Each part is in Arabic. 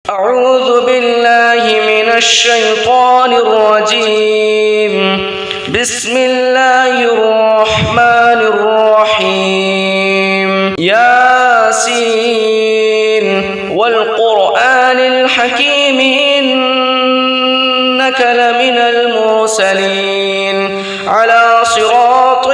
أعوذ بالله من الشيطان الرجيم. بسم الله الرحمن الرحيم. ياسين والقرآن الحكيم إنك لمن المرسلين على صراط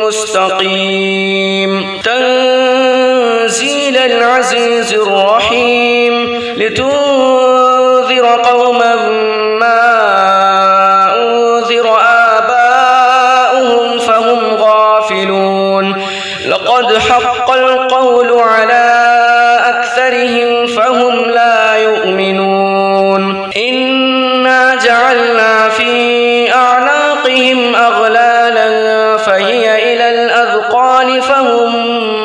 مستقيم. تنزيل العزيز الرحيم لتنذر قوما ما أنذر آباؤهم فهم غافلون. لقد حق القول على أكثرهم فهم لا يؤمنون. إنا جعلنا في أعناقهم أغلالا فهي إلى الأذقان فهم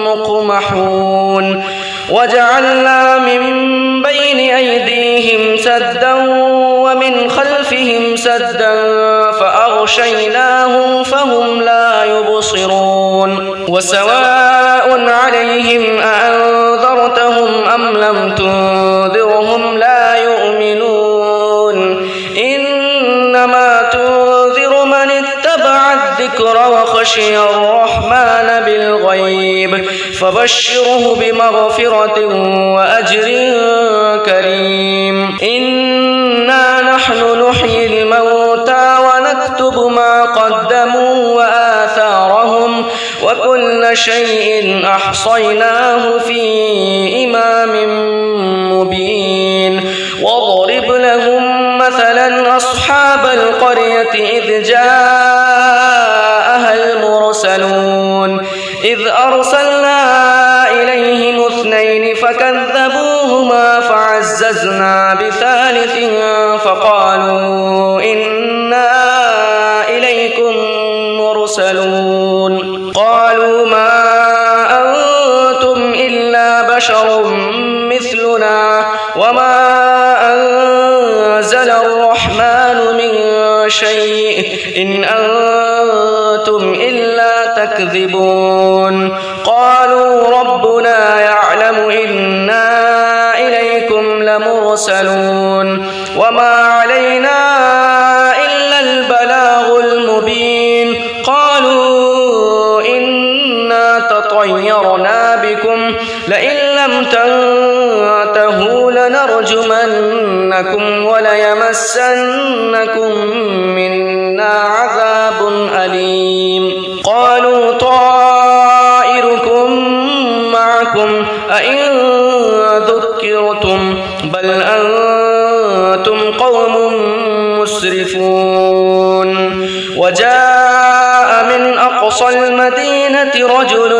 مقمحون. وجعلنا من بين أيديهم سدا ومن خلفهم سدا فأغشيناهم فهم لا يبصرون. وسواء عليهم أأنذرتهم أم لم تنذرهم لا يؤمنون. إنما تنذر من اتبع الذكر وخشي الرحمن بالغيب فبشره بمغفرة وأجر كريم. إنا نحن نحيي الموتى ونكتب ما قدموا وآثارهم وكل شيء أحصيناه في إمام مبين. واضرب لهم مثلا أصحاب القرية إذ جاءها المرسلون إذ أرسلنا إليهم اثنين فكذبوهما فعززنا بثالث فقالوا إنا إليكم مرسلون. قالوا ما أنتم إلا بشر مثلنا وما أنزل الرحمن من شيء إن أنتم إلا تكذبون. قالوا ربنا يعلم إنا إليكم لمرسلون وما علينا إلا البلاغ المبين. قالوا إنا تطيرنا بكم لئن لم تنتهوا لنرجمنكم وليمسنكم منا عذاب أليم. قالوا طائركم معكم أئن ذكرتم بل أنتم قوم مسرفون. وجاء من أقصى المدينة رجل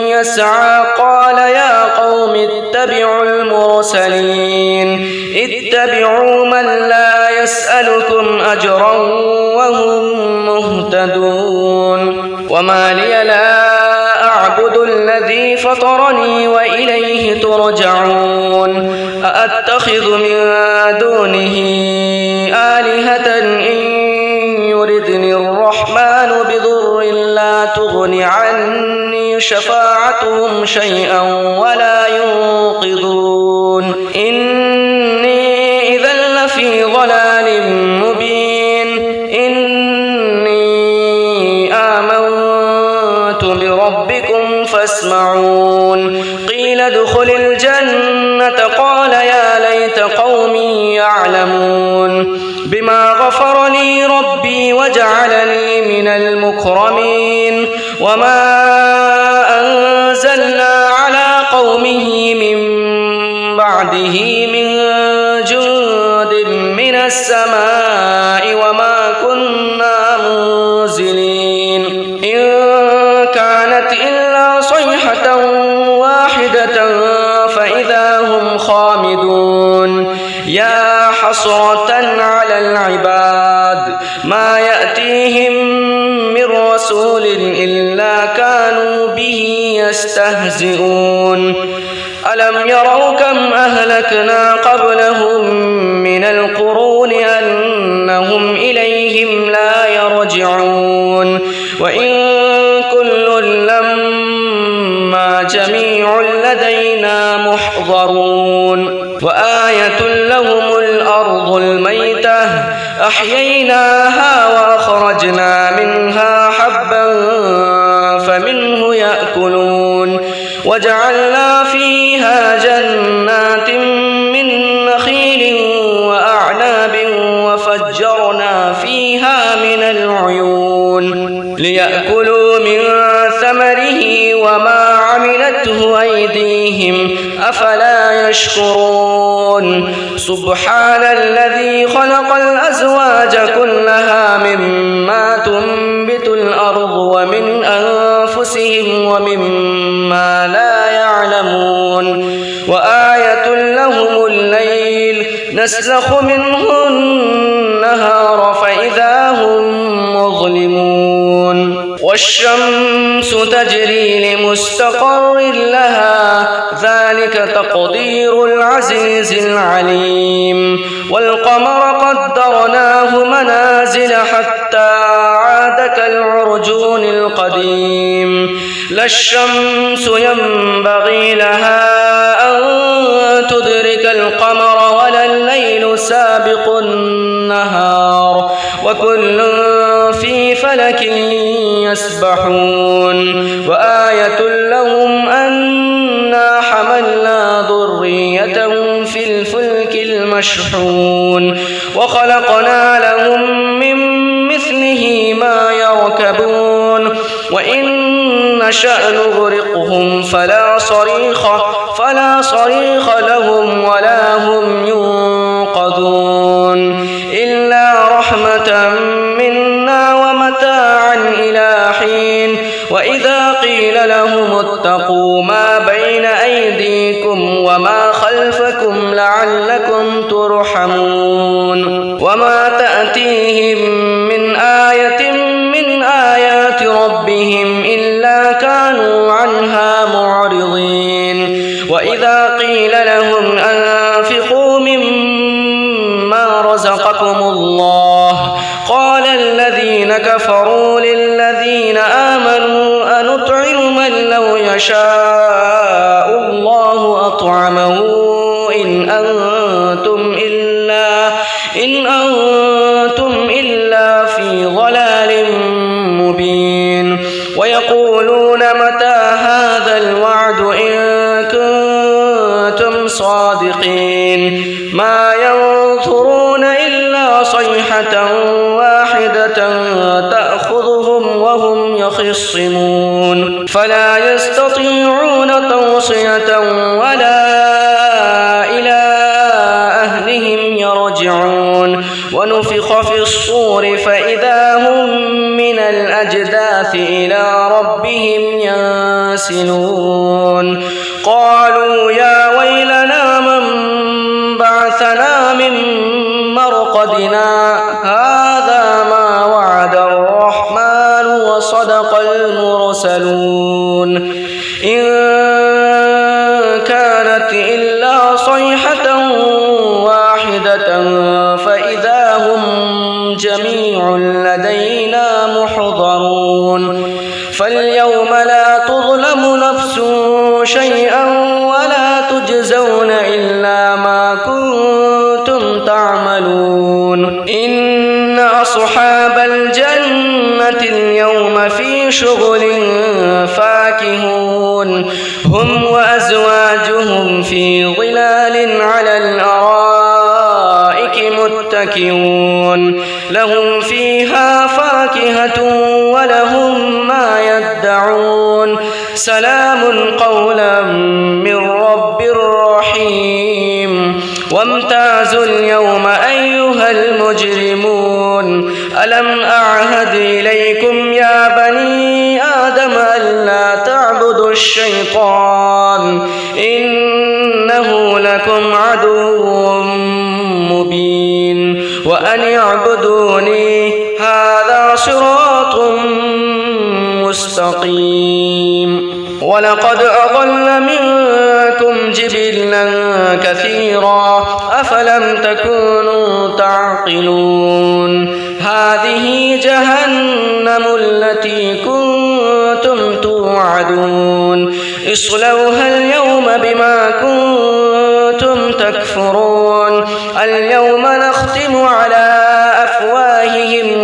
يسعى قال يا قوم اتبعوا المرسلين اتبعوا من لا يسألكم أجرا وهم مهتدون. وما لي لا أعبد الذي فطرني وإليه ترجعون. أأتخذ من دونه آلهة إن يردني الرحمن بضر لا تغن عني شفاعتهم شيئا ولا ينقذون. إني إذا لفي ضلال مبين. إني آمنت بربكم فاسمعون. قيل ادخل الجنة قال يا ليت قومي يعلمون بما غفر لي ربي وجعلني من المكرمين. وما أنزلنا على قومه من بعده من جند من السماء وما كنا منزلين. إن كانت إلا صيحة واحدة فإذا هم خامدون. يا حسرة على العباد ما يأتيهم من رسول إلا كانوا به يستهزئون. ألم يروا كم أهلكنا قبلهم من القرون أنهم إليهم لا يرجعون. وإن كل لما جميع لدينا محضرون. وآية لهم الأرض الميتة أحييناها وأخرجنا منها حبا فمنه يأكلون وجعلنا فيها جنات من نخيل وأعناب وفجرنا فيها من العيون ليأكلوا من ثمره وما عملته أيديهم أفلا يشكرون سبحان الذي خلق الأزواج كلها مما تنبت الأرض ومن أنفسهم ومما لا يعلمون وآية لهم الليل نسلخ منه النهار فإذا هم مظلمون والشمس تجري لمستقر لها ذلك تقدير العزيز العليم والقمر قدرناه منازل حتى عاد كالعرجون القديم لا الشمس ينبغي لها أن تدرك القمر ولا الليل سابق النهار وكل في فلك يسبحون وآية لهم أنا حملنا ذريتهم في الفلك المشحون وخلقنا لهم من مثله ما يركبون وإن نشأ نغرقهم فلا صريخ لهم ولا هم ينقذون إلا رحمة منا ومتاعا إلى حين وإذا قيل لهم اتقوا ما بين أيديكم وما خلفكم لعلكم ترحمون وما تأتيهم من آية من آيات ربهم إلا كانوا عنها معرضين وإذا قيل لهم أنفقوا مما رزقكم الله قال الذين كفروا للذين آمنوا أنطعم من لو يشاء الله أطعمه إن أنتم إلا في ضلال مبين ويقولون متى هذا الوعد إن كنتم صادقين ما ينظرون إلا صيحة واحدة تأخذهم وهم يخصمون فلا يستطيعون توصية ولا إلى أهلهم يرجعون ونفخ في الصور فإذا هم من الأجداث إلى ربهم ينسلون قالوا يا ويلنا من بعثنا من مرقدنا هذا ما وعد الرحمن وصدق المرسلون إن كانت إلا صيحة واحدة فإذا هم جميع لدينا محضرون فاليوم لا تظلم نفس شيئا ولا تجزون إلا ما كنتم تعملون إن أصحاب الجنة اليوم في شغل فاكهون هم وأزواجهم في ظلال على الأرائك متكئون لهم فيها فاكهة ولهم ما يدعون سلام قولا من رب رحيم وامتازوا اليوم أيها المجرمون ألم أعهد إليكم يا بني آدم ألا تعبدوا الشيطان إنه لكم عدو مبين وأن اعبدوني هذا صراط مستقيم ولقد أضل منكم جبلا كثيرا أفلم تكونوا تعقلون هذه جهنم التي كنتم توعدون اصلوها اليوم بما كنتم تكفرون اليوم نختم على أفواههم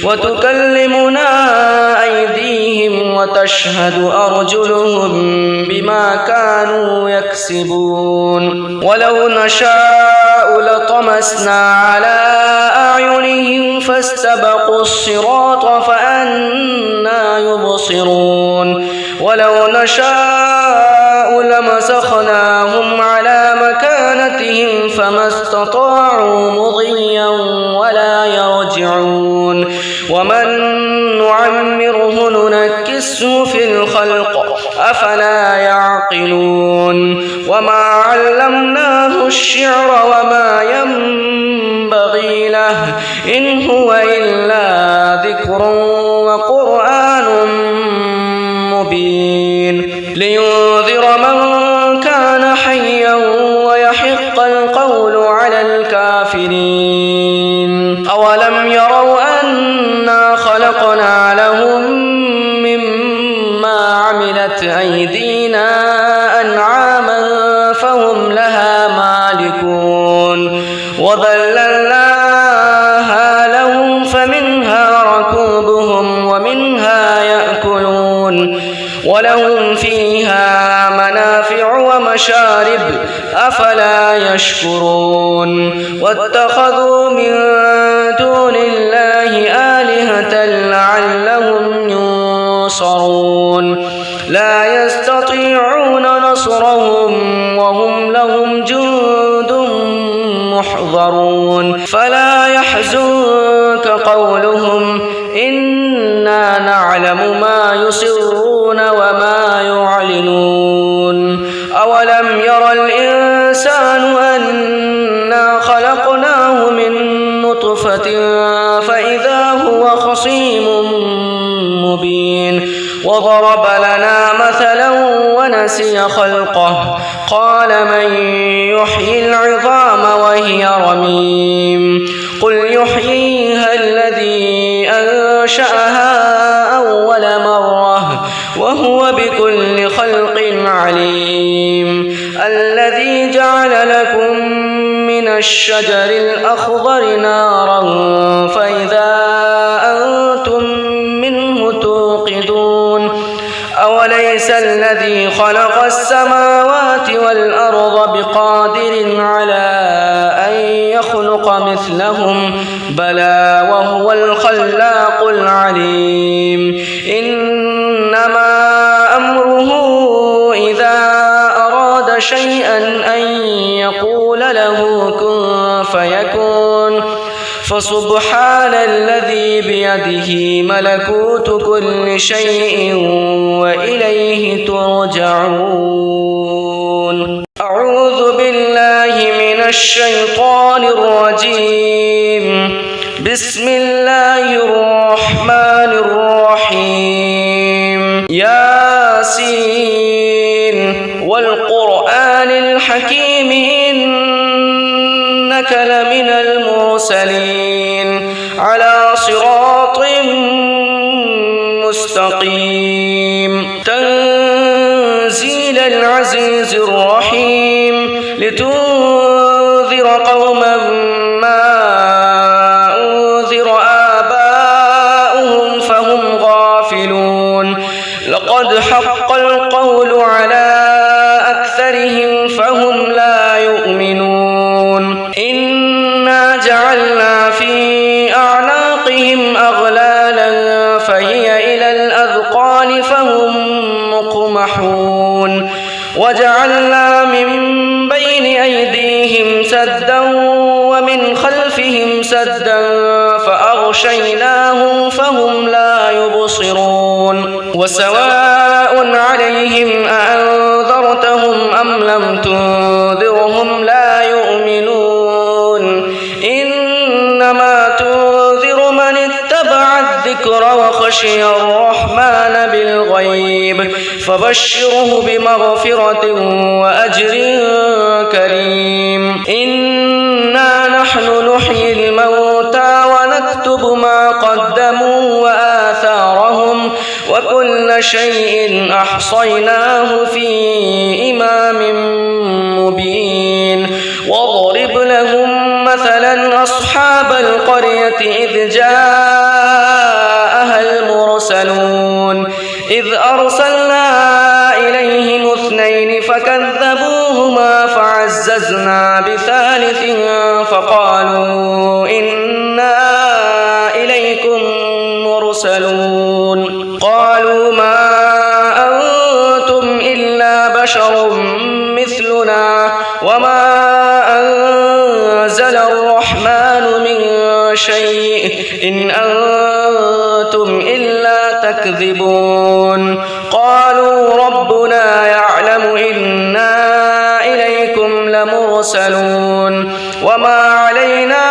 وتكلمنا أيديهم وتشهد أرجلهم بما كانوا يكسبون ولو نشاء لطمسنا على أعينهم فاستبقوا الصراط فأنى يبصرون ولو نشاء لمسخناهم على مكانتهم فما استطاعوا مضيا ولا يرجعون ومن نعمره ننكسه في الخلق أفلا يعقلون وما علمناه الشعر وما ينبغي له إن هو إلا ذكر وقرآن مبين لينذر من كان حيا ويحق القول على الكافرين أولم يروا أنا خلقنا لهم مما عملت أيدينا أنعاما فهم لها مالكون وذللناها لهم فمنها ركوبهم ومنها يأكلون ولهم فيها منافع ومشارب أفلا يشكرون واتخذوا من دون الله آلهة لعلهم ينصرون لا يستطيعون نصرهم وهم لهم جند محضرون فلا يحزنك قولهم إنا نعلم ما يسرون وما يعلنون أولم ير الإنسان أنا خلقناه من نطفة فإذا هو خصيم مبين وضرب لنا مثلا ونسي خلقه قال من يحيي العظام وهي رميم قل يحييها الذي أنشأها أول مرة وهو بكل خلق عليم الذي جعل لكم من الشجر الأخضر نارا فإذا أنتم منه توقدون أوليس الذي خلق السماوات والأرض بقادر على أن يخلق مثلهم بلى وهو الخلاق العليم إنما أمره إذا أراد شيئا أن يقول له كن فيكون فسبحان الذي بيده ملكوت كل شيء وإليه ترجعون أعوذ بالله من الشيطان الرجيم بسم الله الرحمن الرحيم ياسين والقرآن الحكيم إنك لمن المرسلين على صراط مستقيم تنزيل العزيز الرحيم لتنذر قوما ما أنذر آباؤهم فهم غافلون لقد حق القول على أكثرهم فهم لا يؤمنون إنا جعلنا في أعناقهم أغلالا فهي إلى الأذقان فهم مقمحون وجعلنا من بين أيديهم سدا ومن خلفهم سدا فأغشيناهم فهم لا يبصرون وسواء عليهم أأنذرتهم أم لم تنذرهم لا يؤمنون إنما تنذر من اتبع الذكر وخشي الرحمن بالغيب فبشره بمغفرة وأجر كريم إنا نحن نحيي الموتى ونكتب ما قدموا وآثارهم وكل كل شيء أحصيناه في إمام مبين واضرب لهم مثلا أصحاب القرية إذ جاءها المرسلون إذ أرسلنا إليهم 2 فكذبوهما فعززنا بثالث فقالوا إنا إليكم مرسلون قالوا ما أنتم إلا بشر مثلنا وما أنزل الرحمن من شيء إن أنتم إلا تكذبون قالوا ربنا يعلم إنا إليكم لمرسلون وما علينا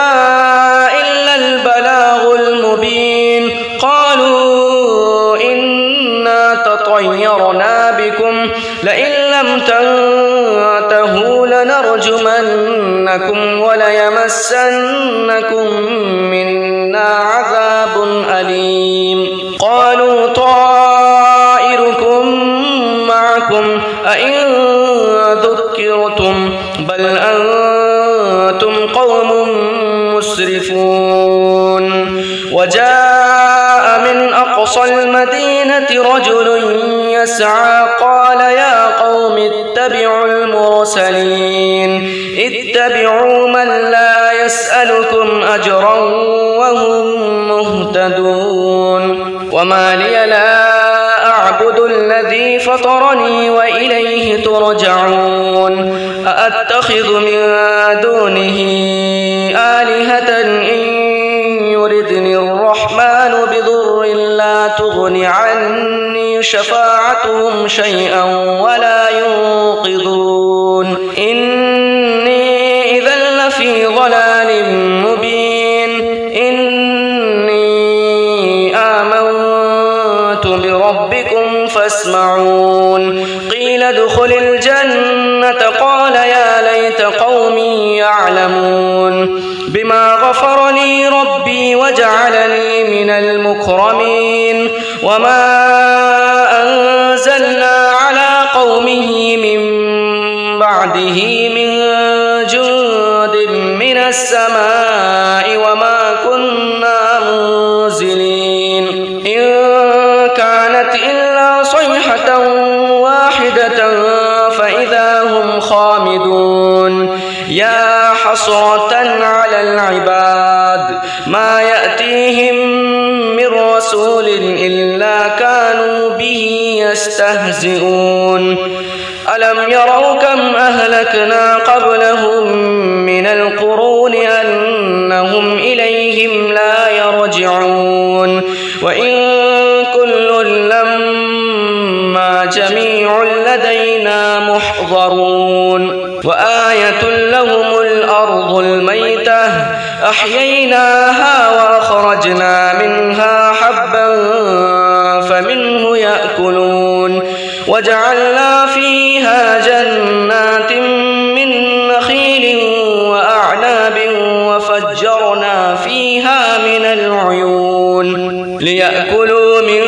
إلا البلاغ المبين قالوا إنا تطيرنا بكم لئن لم تنتهوا لنرجمنكم وليمسنكم منا عذاب أليم قالوا طائركم معكم أئن ذكرتم بل أنتم قوم مسرفون وجاء من أقصى المدينة رجل يسعى قال يا قوم اتبعوا المرسلين اتبعوا من لا يسألكم أجرا وهم مهتدون وما لي لا أعبد الذي فطرني وإليه ترجعون أأتخذ من دونه آلهة إن يردني الرحمن بضر لا تغن عني شفاعتهم شيئا ولا ينقذون إني إذا لفي ضلال مبين إني آمنت بربكم فاسمعون قيل ادخل الجنة قال يا ليت قومي يعلمون بما غفر لي ربي وجعلني من المكرمين وما أنزلنا على قومه من بعده من جند من السماء وما كنا منزلين إن كانت إلا صيحة واحدة فإذا هم خامدون يا حسرة على العباد ما يأتيهم من رسول إلا كانوا به يستهزئون ألم يروا كم أهلكنا قبلهم من القرون أنهم إليهم لا يرجعون وإن كل لما جميع لدينا محضرون وآية لهم الأرض الميتة أحييناها وأخرجنا منها حبا فمنه يأكلون وجعلنا فيها جنات من نخيل وأعناب وفجرنا فيها من العيون ليأكلوا من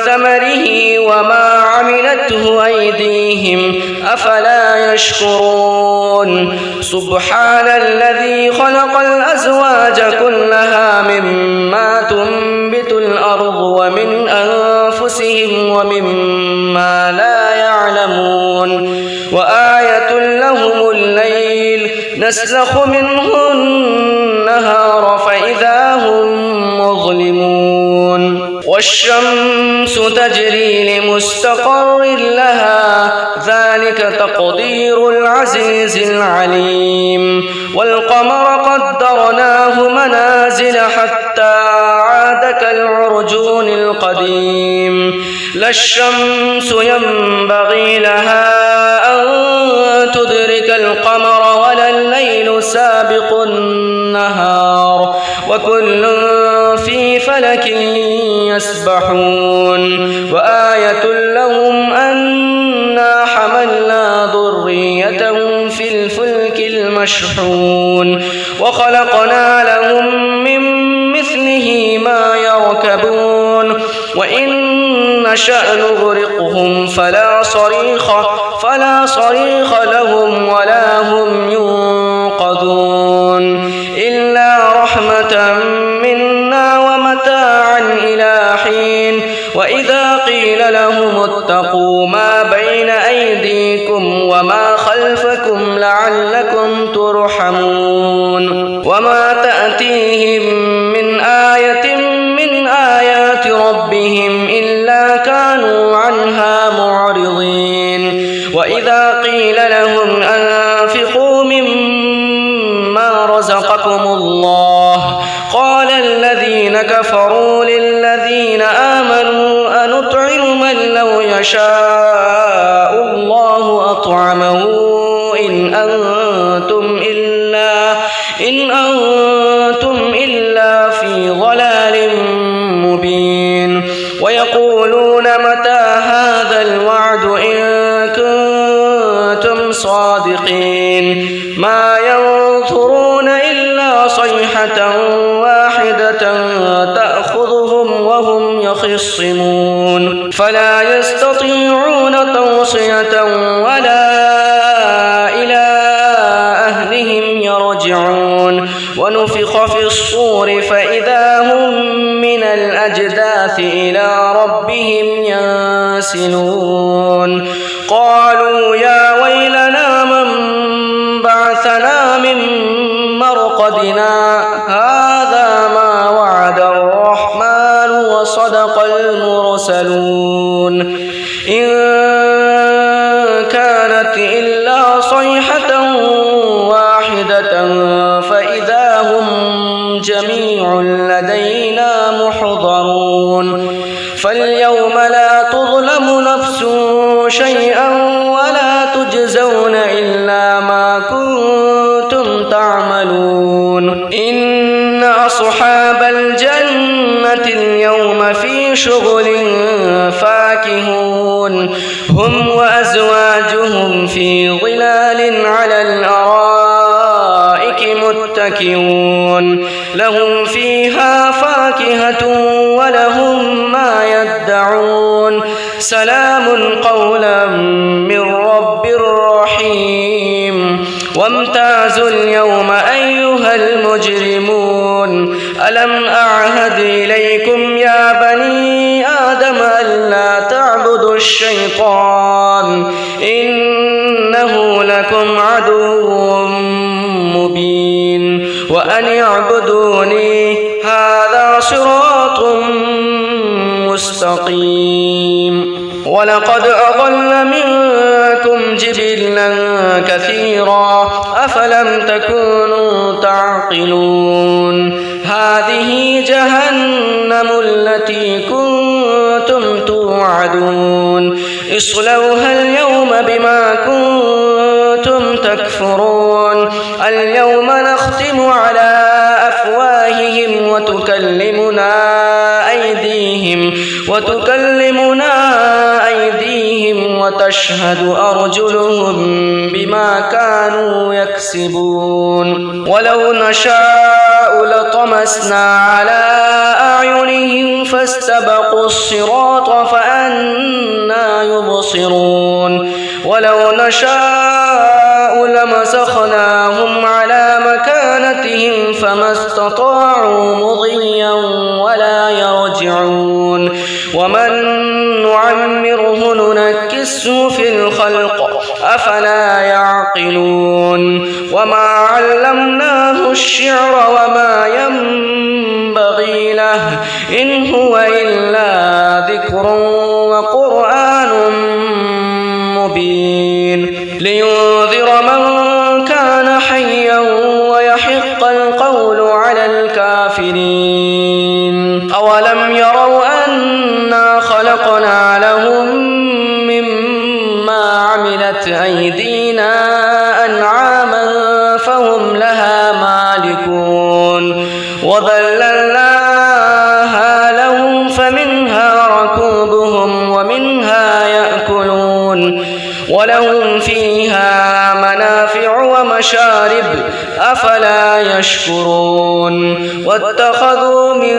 ثمره وما عملته أيديهم أفلا يشكرون سبحان الذي خلق الأزواج كلها مما تنبت الأرض ومن أنفسهم ومما لا يعلمون وآية لهم الليل نسلخ منه النهار فإذا هم مظلمون والشمس تجري لمستقر لها ذلك تقدير العزيز العليم والقمر قدرناه منازل حتى عاد كالعرجون القديم لا الشمس ينبغي لها أن تدرك القمر ولا الليل سابق النهار وكل في فلك يسبحون وآية لهم أنا حملنا ذريتهم في الفلك المشحون وخلقنا لهم من مثله ما يركبون وإن نشأ نغرقهم فلا صريخ لهم ولا هم ينقذون إلا رحمة منا ومتاعا إلى حين وإذا قيل لهم اتقوا ما بين أيديكم وما خلفكم لعلكم ترحمون وما تأتيهم من آية من آيات ربهم إلا كانوا عنها معرضين وإذا قيل لهم أنفقوا مما رزقكم الله قال الذين كفروا للذين آمنوا أنطعم من لو يشاء الله أطعمه إن أنتم إلا في ضلال مبين ويقولون متى هذا الوعد إن كنتم صادقين ما ينظرون إلا صيحة واحدة تأخذهم وهم يخصمون فلا يستطيعون توصية ولا إلى أهلهم يرجعون ونفخ في الصور فإذا هم من الأجداث إلى ربهم ينسلون قالوا يا ويلنا من بعثنا من مرقدنا هذا ما وعد الرحمن وصدق المرسلون إن كانت إلا صيحة واحدة فإذا هم جميع لدينا محضرون فاليوم لا تظلم نفس شيئا ولا تجزون إلا ما كنتم تعملون إن أصحاب الجنة اليوم في شغل فاكهون هم وأزواجهم في ظلال على الأرائك متكئون لهم فيها فاكهة ولهم ما يدعون سلام قولا من رب رحيم وامتازوا اليوم أيها المجرمون ألم أعهد إليكم يا بني آدم ألا تعبدوا الشيطان إنه لكم عدو مبين وأن اعبدوني هذا صراط مستقيم ولقد أضل منكم جبلا كثيرا أفلم تكونوا تعقلون هذه جهنم التي كنتم توعدون اصلوها اليوم بما كنتم تكفرون اليوم نختم على أفواههم وتكلمنا أيديهم وتشهد أرجلهم بما كانوا يكسبون ولو نشاء لطمسنا على أعينهم فاستبقوا الصراط فأنى يبصرون ولو نشاء لمسخناهم على مكانتهم فما استطاعوا مضيا ولا يرجعون ومن نعمره ننكسه في الخلق أفلا يعقلون وما علمناه الشعر وما ينبغي له إن هو إلا ذكر وقرآن مبين لينذر من كان حيا ويحق القول على الكافرين أولم يروا أنا خلقنا لهم مما عملت أيدينا أنعاما فهم لها مالكون وذللناها لهم فمنها ركوبهم ومنها يأكلون ولهم فيها منافع ومشارب أفلا يشكرون واتخذوا من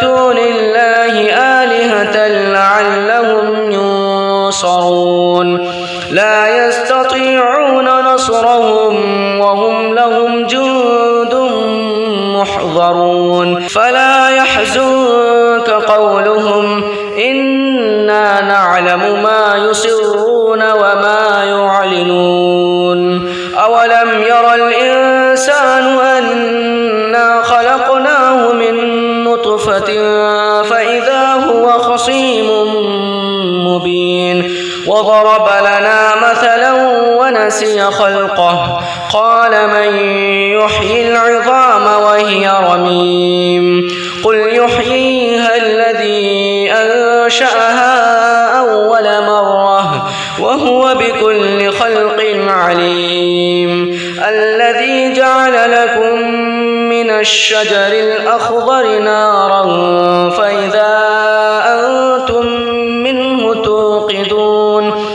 دون الله آلهة لعلهم ينصرون لا يستطيعون نصرهم وهم لهم جند محضرون فلا يحزنك قولهم إنا نعلم ما يسرون وما يعلنون أولم ير الإنسان أنا خلقناه من نطفة فإذا هو خصيم مبين وضرب لنا مثلا ونسي خلقه قال من يحيي العظام وهي رميم قل يحييها الذي أنشأها أول مرة وهو بكل خلق عليم الذي جعل لكم من الشجر الأخضر نارا فإذا أنتم منه توقدون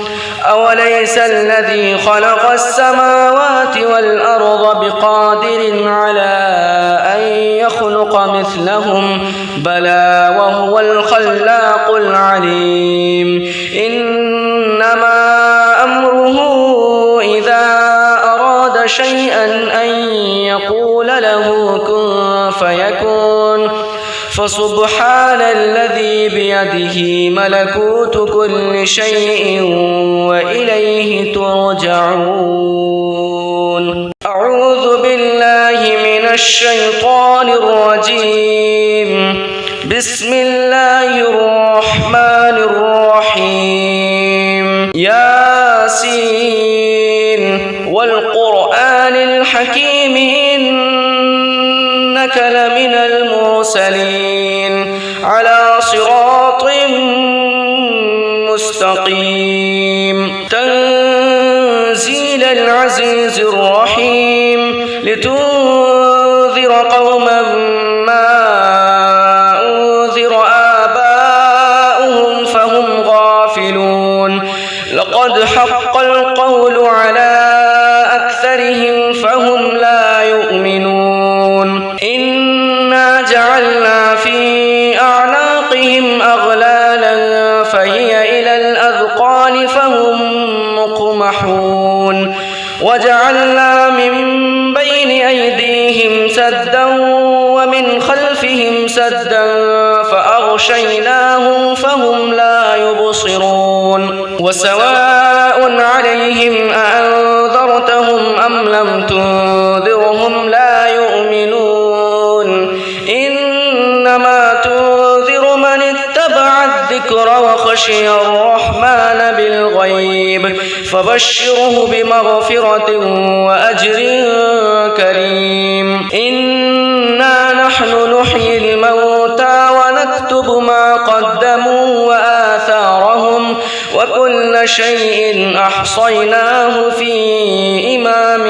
أوليس الذي خلق السماوات والأرض بقادر على أن يخلق مثلهم بلى وهو الخلاق العليم إنما أمره إذا أراد شيئا أن يقول له كن فيكون فسبحان الذي بيده ملكوت كل شيء وإليه ترجعون أعوذ بالله من الشيطان الرجيم بسم الله الرحمن الرحيم ياسين والقرآن الحكيم إنك لمن المرسلين على صراط مستقيم تنزيل العزيز الرحيم لتنذر قوما ما أنذر آباؤهم فهم غافلون لقد حق القول على أكثرهم فهم لا يؤمنون إنا جعلنا في أعناقهم أغلالا فهي إلى الأذقان فهم مقمحون وجعلنا من بين أيديهم سدا ومن خلفهم سدا فأغشيناهم فهم لا يبصرون وسواء عليهم أأنذرتهم أم لم تنذرهم لا يؤمنون إنما تنذر من اتبع الذكر وخشي الرحمن بالغيب فبشره بمغفرة وأجر كريم إنا نحن نحيي الموتى ونكتب ما قدموا وآثارهم وكل شيء أحصيناه في إمام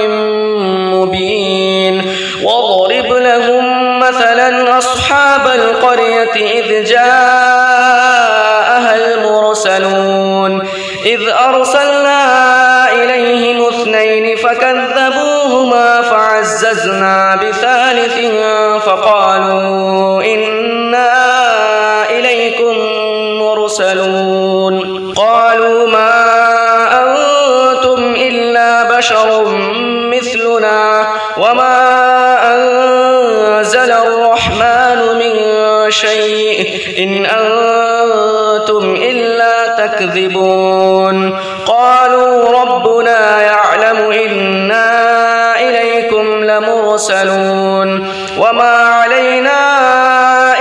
مبين واضرب لهم مثلا أصحاب القرية إذ جاءها المرسلون إذ أرسلنا إليهم اثنين فكذبوهما فعززنا بثالث فقالوا إنا إليكم مرسلون قالوا ما أنتم إلا بشر مثلنا وما أنزل الرحمن من شيء إن أنتم إلا تكذبون قالوا ربنا يعلم إنا إليكم لمرسلون وما علينا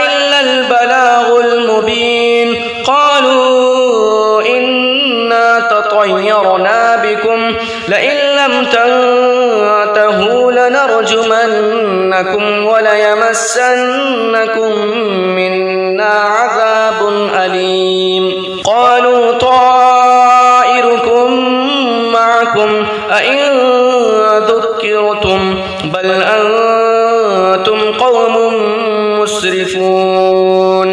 إلا البلاغ المبين قالوا إنا تطيرنا بكم لئن لم تنتهوا لنرجمنكم وليمسنكم منا عذاب أليم قالوا طائركم معكم أئن ذكرتم بل أنتم قوم مسرفون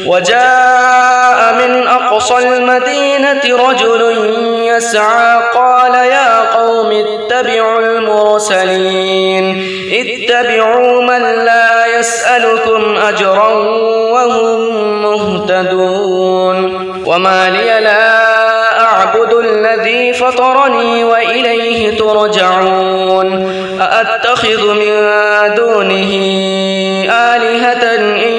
وجاء من أقصى المدينة رجل يسعى قال يا قوم اتبعوا المرسلين اتبعوا من لا يسألكم أجرا وهم مهتدون وما لي لا ترجعون أأتخذ من دونه آلهة إن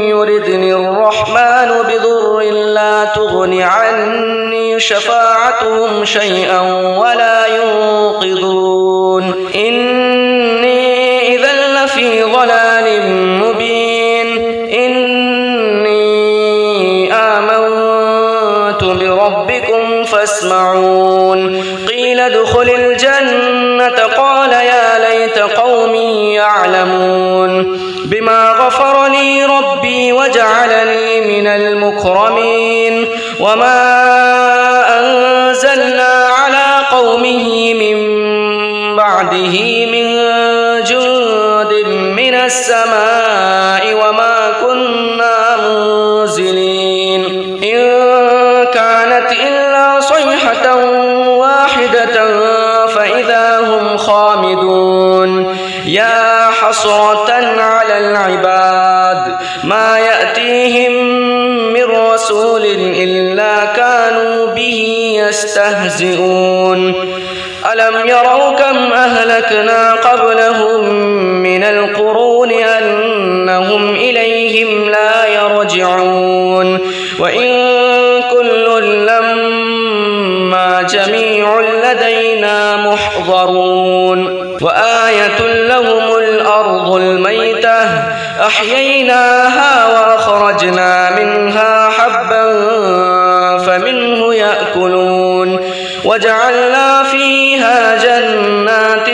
يردني الرحمن بضر لا تغن عني شفاعتهم شيئا ولا ينقذون إني إذا لفي ضلال مبين إني آمنت بربكم فاسمعون قيل ادخل الجنة قال يا ليت قومي يعلمون بما غفر لي ربي وجعلني من المكرمين وما أنزلنا على قومه من بعده من جند من السماء وما كنا منزلين إن كانت إلا صيحة واحدة فإذا هم خامدون يا حسرة على العباد ما يأتيهم من رسول إلا كانوا به يستهزئون ألم يروا كم أهلكنا قبلهم من القرون أنهم إليهم لا يرجعون وإن كل لما جميع لدينا محضرون وآية لهم الأرض الميتة أحييناها وأخرجنا منها حبا فمنه يأكلون وجعلنا فيها جنات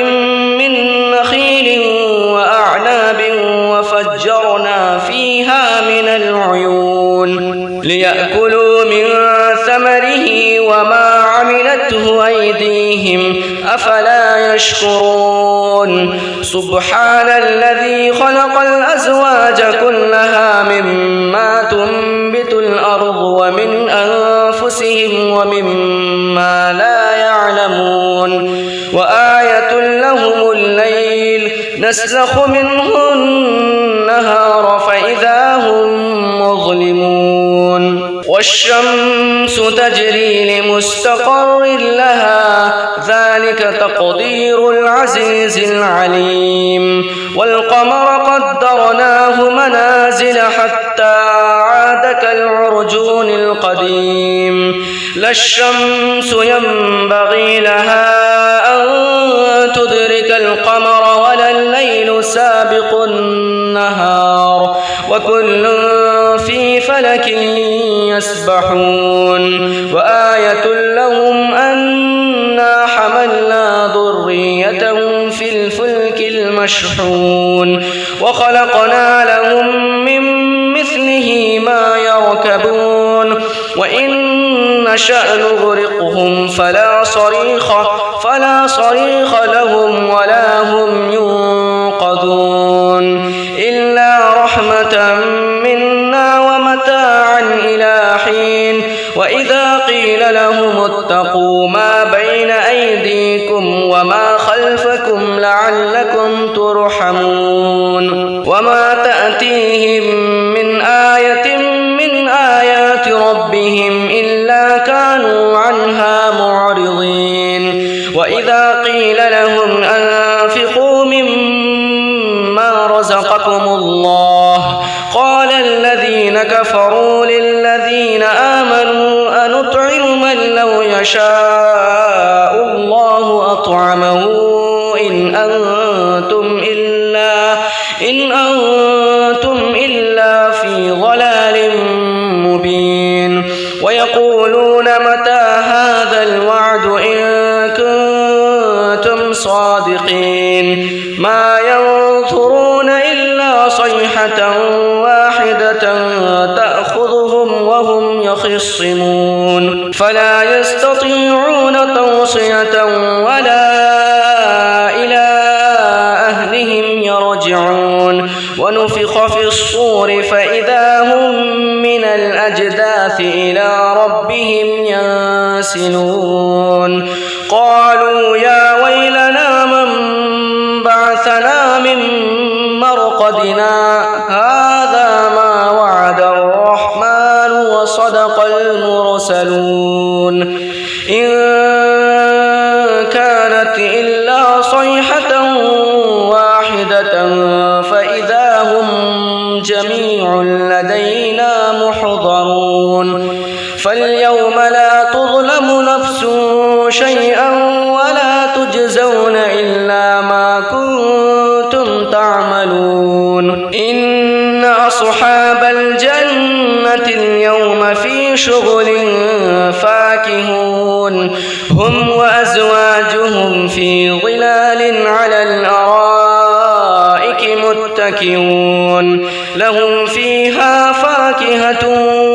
من نخيل وأعناب وفجرنا فيها من العيون ليأكلوا من ثمره وما عملته أيديهم أفلا يشكرون سبحان الذي خلق الأزواج كلها مما تنبت الأرض ومن أنفسهم ومما لا يعلمون وآية لهم الليل نسلخ منه النهار فإذا هم مظلمون والشمس تجري لمستقر لها ذلك تقدير العزيز العليم والقمر قدرناه منازل حتى عاد كالعرجون القديم لا الشمس ينبغي لها أن تدرك القمر ولا الليل سابق النهار وكل في فلك يسبحون وآية لهم أنا حملنا ذريتهم في الفلك المشحون وخلقنا لهم من مثله ما يركبون وإن نشأ نغرقهم فلا صريخ لهم ولا هم ينقذون إلا رحمة منا ومتاعا إلى حين وإذا قيل لهم اتقوا ما بين أيديكم وما خلفكم لعلكم ترحمون وما تأتيهم من آية من آيات ربهم إلا كانوا عنها معرضين وإذا قيل لهم أنفقوا مما رزقكم الله قال الذين كفروا للذين آمنوا أنطعم من لو يشاء الله أطعمه إن أنتم إلا في ضلال مبين ويقولون متى هذا الوعد إن كنتم صادقين ما ينظرون إلا صيحة واحدة تأخذهم وهم يخصمون فلا يستطيعون توصية ولا إلى أهلهم يرجعون ونفخ في الصور فإذا هم من الأجداث إلى ربهم ينسلون قالوا يا ويلنا من بعثنا من مرقدنا هذا ما وعد الرحمن وصدق المرسلون إن كان كانت إلا صيحة واحدة فإذا هم جميع لدينا محضرون فاليوم لا تظلم نفس شيئا ولا تجزون إلا ما كنتم تعملون إن أصحاب الجنة اليوم في شغل فاكهون هم وأزواجهم في ظلال على الأرائك متكئون لهم فيها فاكهة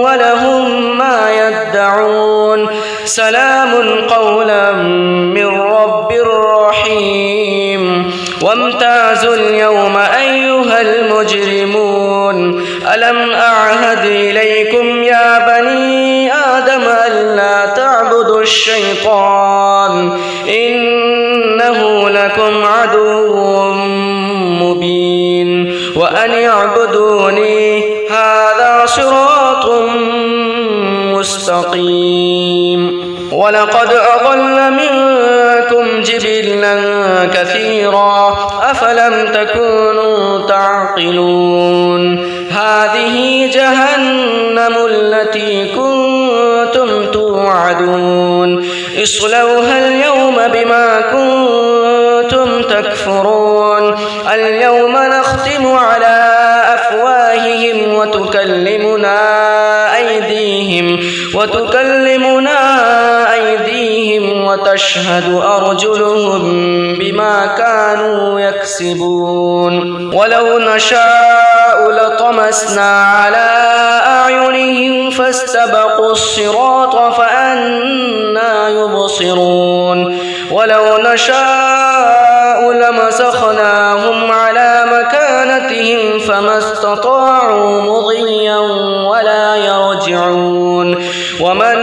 ولهم ما يدعون سلام قولا من رب رحيم وامتازوا اليوم أيها المجرمون ألم أعهد إليكم يا بني آدم ألا تعبدوا الشيطان إنه لكم عدو مبين وأن اعبدوني هذا صراط مستقيم ولقد أضل منكم جبلا كثيرا أفلم تكونوا تعقلون هذه جهنم التي كنتم توعدون اصلوها اليوم بما كنتم تكفرون اليوم نختم على أفواههم وتكلمنا أيديهم وتشهد أرجلهم بما كانوا يكسبون ولو نشاء لطمسنا على أعينهم فاستبقوا الصراط فأنى يبصرون ولو نشاء لمسخناهم على مكانتهم فما استطاعوا مضيا ولا يرجعون ومن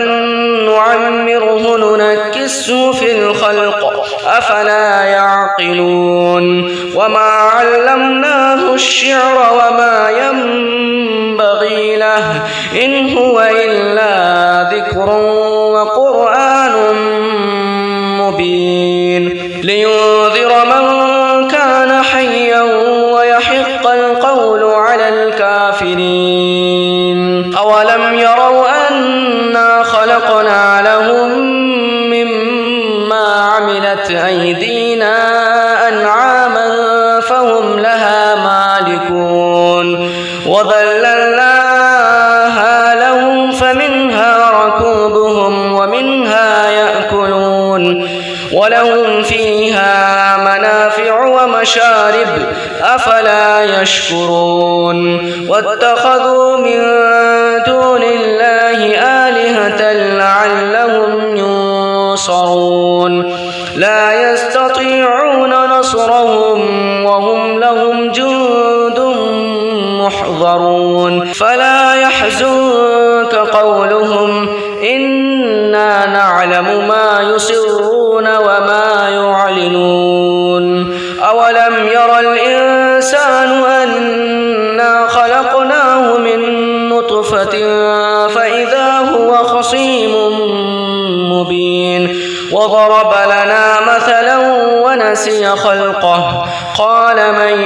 نعمره ننكسه في الخلق أفلا يعقلون وما علمناه الشعر وما ينبغي له إن هو إلا ذكر وقرآن مبين لينذر من كان حيا ويحق القول على الكافرين أولم يروا أنا خلقنا لهم مما عملت أيدينا أنعاما فهم لها مالكون وذللناها لهم فمنها ركوبهم ومنها يأكلون ولهم فيها منافع ومشارب أفلا يشكرون واتخذوا من دون الله آلهة لعلهم ينصرون لا يستطيعون نصرهم وهم لهم جند محضرون فلا يحزنك قولهم إنا نعلم ما يسرون وما يعلنون أولم ير الإنسان أنا خلقناه من نطفة فإذا هو خصيم مبين وضرب لنا مثلا ونسي خلقه قال من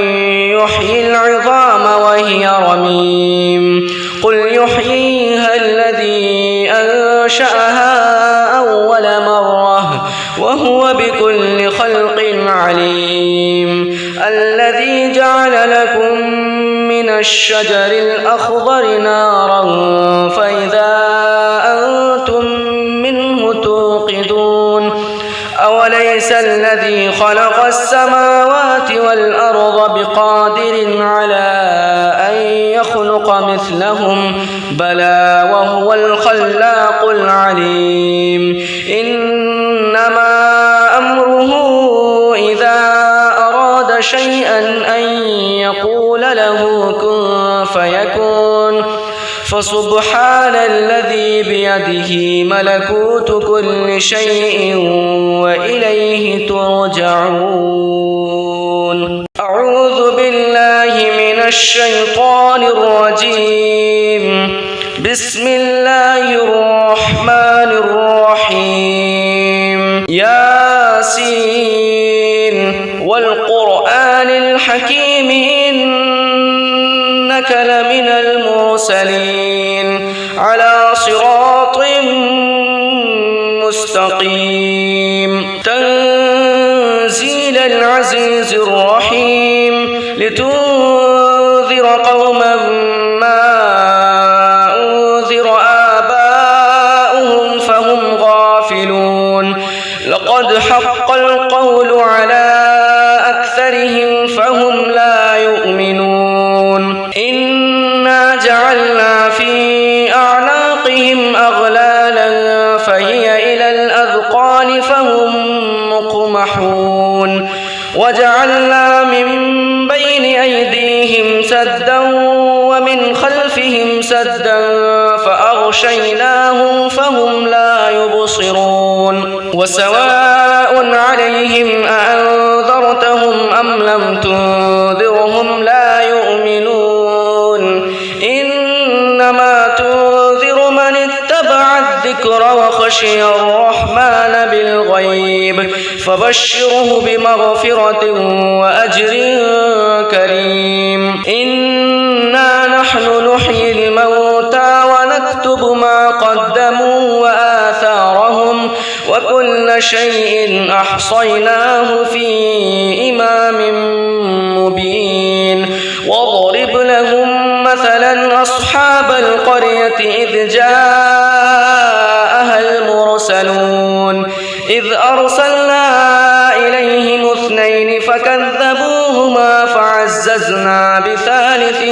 يحيي العظام وهي رميم قل يحييها الذي أنشأها أول مرة وهو بكل خلق عليم الذي جعل لكم من الشجر الأخضر نارا فإذا أنتم منه توقدون أوليس الذي خلق السماوات والأرض بقادر على أن يخلق مثلهم بلى وهو الخلاق العليم إنما أمره إذا أراد شيئا أن يقول له كن فيكون فسبحان الذي بيده ملكوت كل شيء وإليه ترجعون أعوذ بالله من الشيطان الرجيم بسم الله الرحمن الرحيم ياسين ياسين والقرآن الحكيم إنك لمن المرسلين على صراط مستقيم تنزيل العزيز الرحيم لتنذر قوما ما أنذر آباؤهم فهم غافلون لقد حق القول على أكثرهم فهم لا يؤمنون إنا جعلنا في أعناقهم أغلالا فهي إلى الأذقان فهم مقمحون وجعلنا من بين أيديهم سدا ومن خلفهم سدا فأغشيناهم فهم لا يبصرون وسواء عليهم أأنذرتهم أم لم تنذرهم لا يؤمنون إنما تنذر من اتبع الذكر وخشي الرحمن بالغيب فبشره بمغفرة وأجر كريم إنا نحن نحيي الموتى ونكتب ما قدموا وآثارهم وكل شيء أحصيناه في إمام مبين واضرب لهم مثلا أصحاب القرية إذ جاءها المرسلون إذ أرسلنا إليهم اثنين فكذبوهما فعززنا بثالث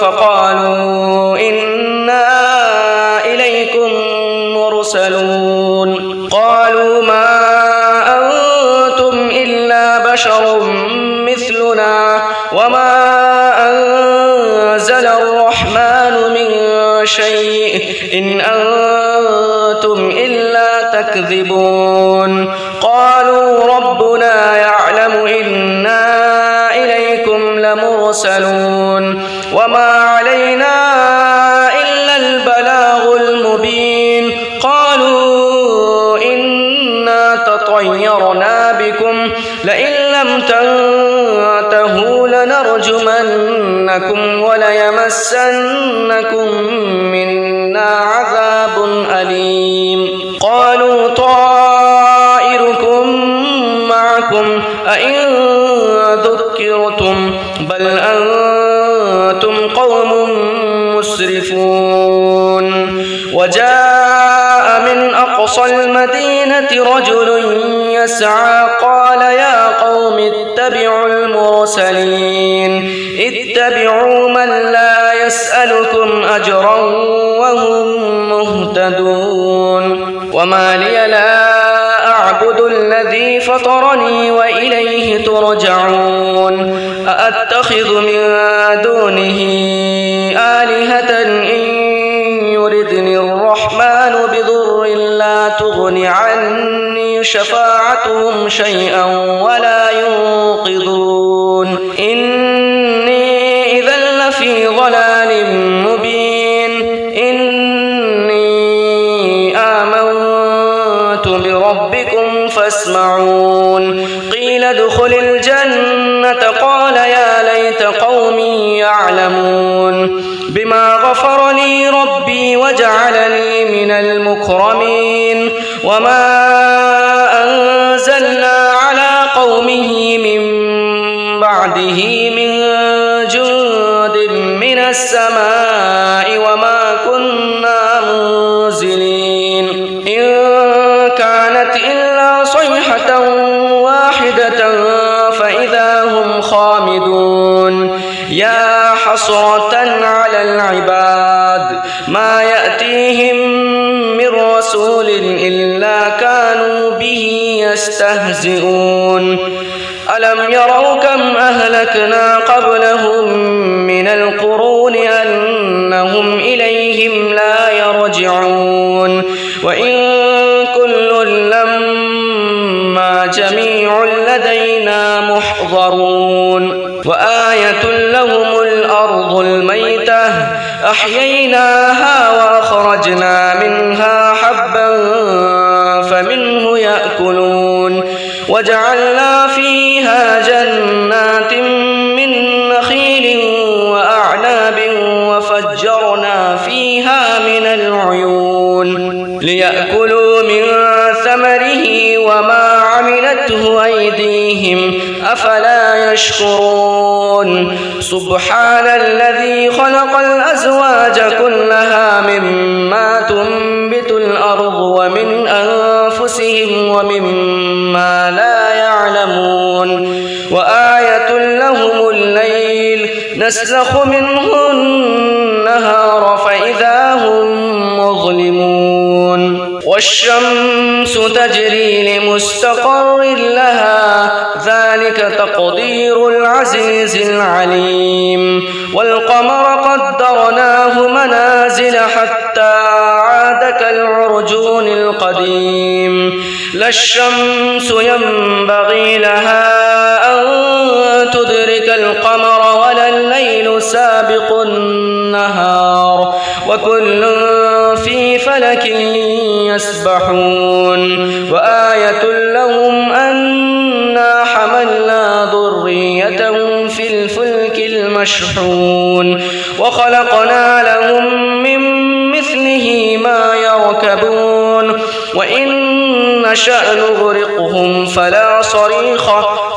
فقالوا إنا إليكم مرسلون قالوا ما أنتم إلا بشر مثلنا وما أنزل الرحمن من شيء إن أنتم إلا تكذبون قالوا ربنا يعلم إنا إليكم لمرسلون وما علينا إلا البلاغ المبين قالوا إنا تطيرنا بكم لئن لم تنتهوا لنرجمنكم وليمسنكم منا عذاب أليم قالوا طائركم معكم أئن ذكرتم بل أنتم قوم مسرفون وجاء من أقصى المدينة رجل يسعى قال يا قوم اتبعوا المرسلين اتبعوا من لا يسألكم أجرا وهم مهتدون وما لي لا أعبد الذي فطرني وإليه ترجعون أأتخذ من دونه آلهة إن يردني الرحمن بضر لا تغن عني شفاعتهم شيئا ولا ينقذون إني إذا لفي ضلال مبين إني آمنت بربكم فاسمعون قيل ادخل الجنة قال يا ليت قومي يعلمون بما غفر لي ربي وجعلني من المكرمين وما أنزلنا على قومه من بعده من جند من السماء وما كنا منزلين إن كانت إلا صيحة واحدة فإذا هم خامدون يا حسرة على العباد ما يأتيهم من رسول إلا كانوا به يستهزئون ألم يروا كم أهلكنا قبلهم من القرون أنهم إليهم لا يرجعون وإن كل لما جميع لدينا محضرون وآية لهم الأرض الميتة أحييناها وأخرجنا منها حبا فمنه يأكلون وجعلنا وجعلنا فيها جنات من نخيل وأعناب وفجرنا فيها من العيون ليأكلوا من ثمره وما عملته أيديهم أفلا يشكرون سبحان الذي خلق الأزواج كلها مما تنبت الأرض ومن أنفسهم ومما لا يعلمون وآية لهم الليل نسلخ منه النهار فإذا هم مظلمون والشمس تجري لمستقر لها ذلك تقدير العزيز العليم والقمر قدرناه منازل حتى عاد كالعرجون القديم لا الشمس ينبغي لها أن تدرك القمر ولا الليل سابق النهار وكل في فلك يسبحون وآية لهم أنا حملنا ذريتهم في الفلك المشحون وخلقنا لهم من مثله ما يركبون وإن نشأ نغرقهم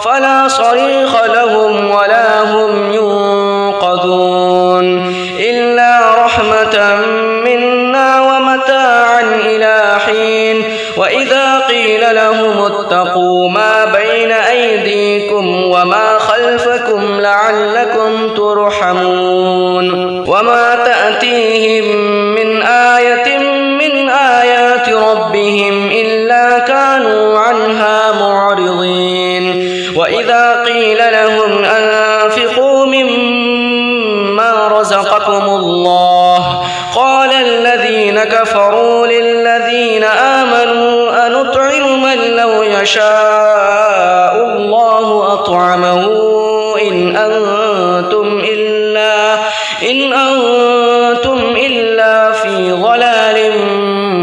فلا صريخ لهم ولا هم ينقذون إلا رحمة منا ومتاعا إلى حين وإذا قيل لهم اتقوا ما بين أيديكم وما خلفكم لعلكم ترحمون وما تأتيهم من آية من آيات ربهم إلا كانوا عنها معرضين وإذا قيل لهم أنفقوا مما رزقكم الله قال الذين كفروا للذين آمنوا أنطعم من لو يشاء الله أطعمه إن أنتم إلا في ضلال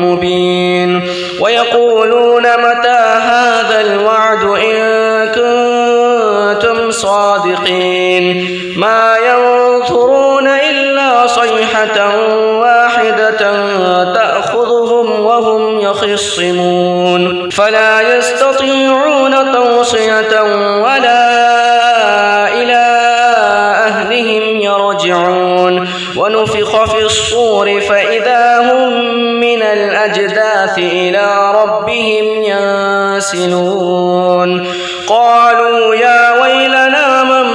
مبين ويقولون متى هذا الوعد إن كنتم صادقين ما ينظرون إلا صيحة واحدة تأخذهم وهم يخصمون فلا يستطيعون توصية ولا إلى أهلهم يرجعون ونفخ في الصور فإذا هم من الأجداث إلى ربهم ينسلون قالوا يا ويلنا من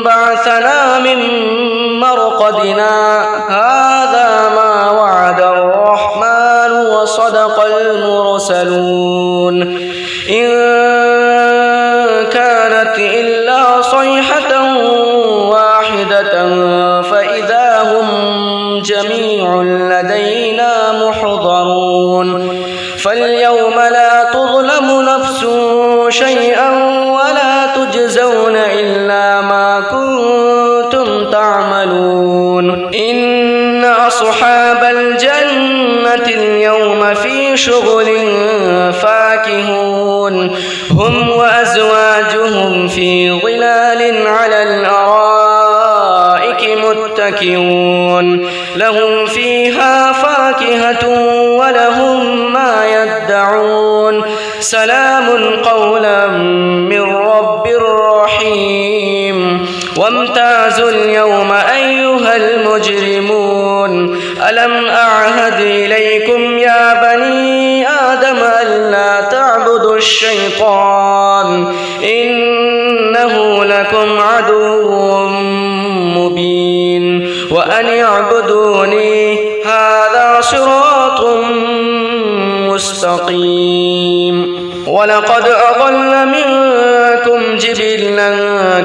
بعثنا من مرقدنا هذا ما وعد الرحمن وصدق المرسلون إن كانت إلا صيحة واحدة فإذا هم جميع لدينا محضرون فاليوم لا تظلم نفس شيئا ولا تجزون إلا ما كنتم تعملون إن أصحاب الجنة اليوم في شغل فاكهون هم وأزواجهم في ظلال على الأرائك متكئون لهم فيها فاكهة ولهم ما يدعون سلام قولا من رب رحيم وامتازوا اليوم أيها المجرمون ألم أعهد إليكم يا بني آدم ألا تعبدوا الشيطان إنه لكم عدو مبين وأن اعبدوني هذا صراط مستقيم ولقد أضل منكم جبلا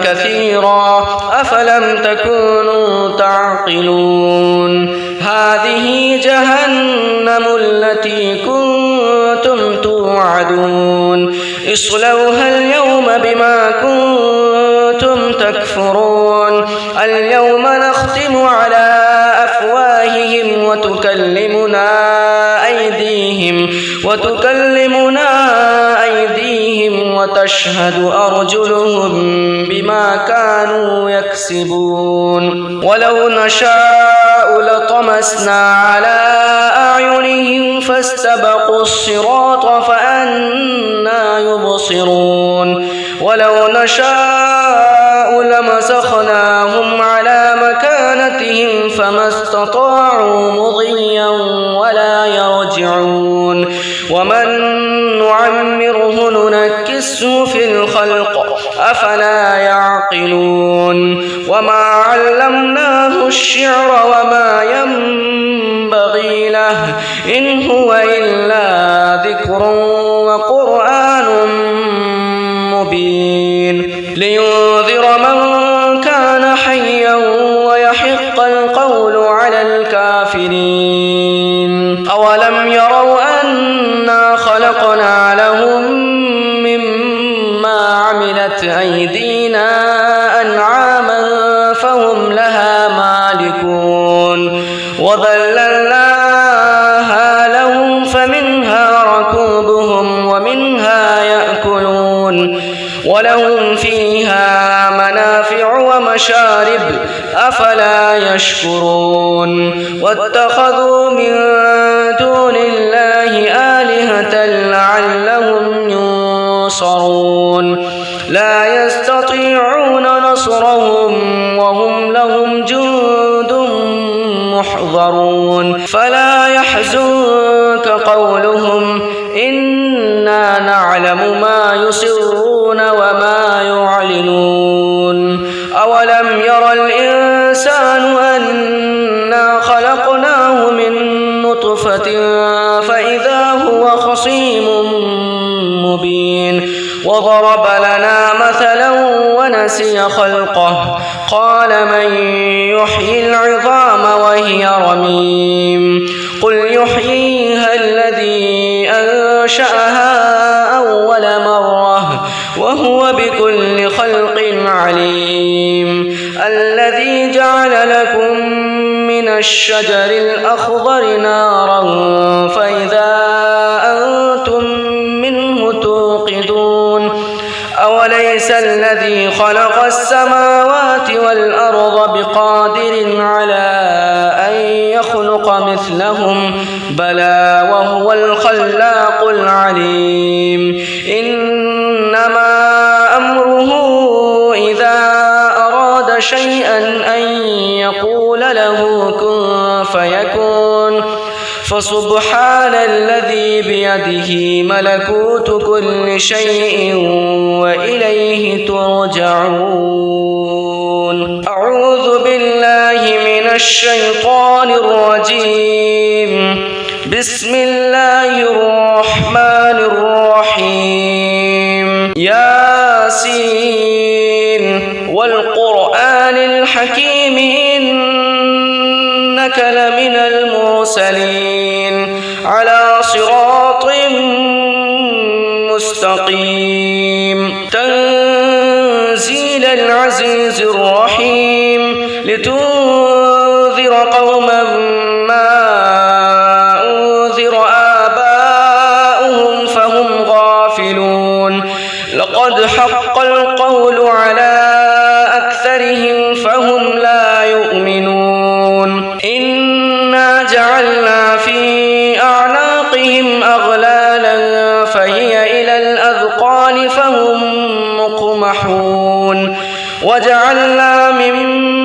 كثيرا أفلم تكونوا تعقلون هذه جهنم التي كنتم توعدون اصلوها اليوم بما كنتم تكفرون اليوم نختم على أفواههم وتكلمنا أيديهم وتشهد أرجلهم بما كانوا يكسبون ولو نشاء لطمسنا على أعينهم فاستبقوا الصراط فأنى يبصرون ولو نشاء لمسخناهم على مكانتهم فما استطاعوا مضيا ولا يرجعون ومن نعمره ننكسه في الخلق أفلا يعقلون وما علمناه الشعر وما ينبغي له إن هو إلا ذكر وقرآن مبين لينذر من كان حيا ويحق القول على الكافرين أولم يروا أنا خلقنا لهم مما عملت أيدينا أنعاما فهم لها مالكون وذللناها لهم فمنها ركوبهم ومنها يأكلون ولهم فيها منافع ومشارب أفلا يشكرون واتخذوا من دون الله آلهة لعلهم ينصرون لا يستطيعون نصرهم وهم لهم جند محضرون فلا يحزنك قولهم إنا نعلم ما يسرون وما يعلنون أولم ير الإنسان أنا خلقناه من نطفة فإذا هو خصيم مبين وضرب لنا مثلا ونسي خلقه قال من يحيي العظام وهي رميم قل يحييها الذي أنشأها أول مرة وهو بكل خلق عليم الذي جعل لكم من الشجر الأخضر نارا فإذا أنتم منه توقدون أوليس الذي خلق السماوات والأرض بقادر على أن يخلق مثلهم بلى وهو الخلاق العليم إنما أمره إذا أراد شيئا أن يقول له كن فيكون فسبحان الذي بيده ملكوت كل شيء وإليه ترجعون أعوذ بالله من الشيطان الرجيم بسم الله الرحمن الرحيم ياسين والقرآن الحكيم إنك لمن المرسلين على صراط مستقيم تنزيل العزيز الرحيم لتنذر قوما ما أنذر آباؤهم فهم غافلون لقد حق القول على أكثرهم فهم لا يؤمنون إنا جعلنا في أعناقهم أغلالا فهي إلى الأذقان فهم مقمحون وجعلنا من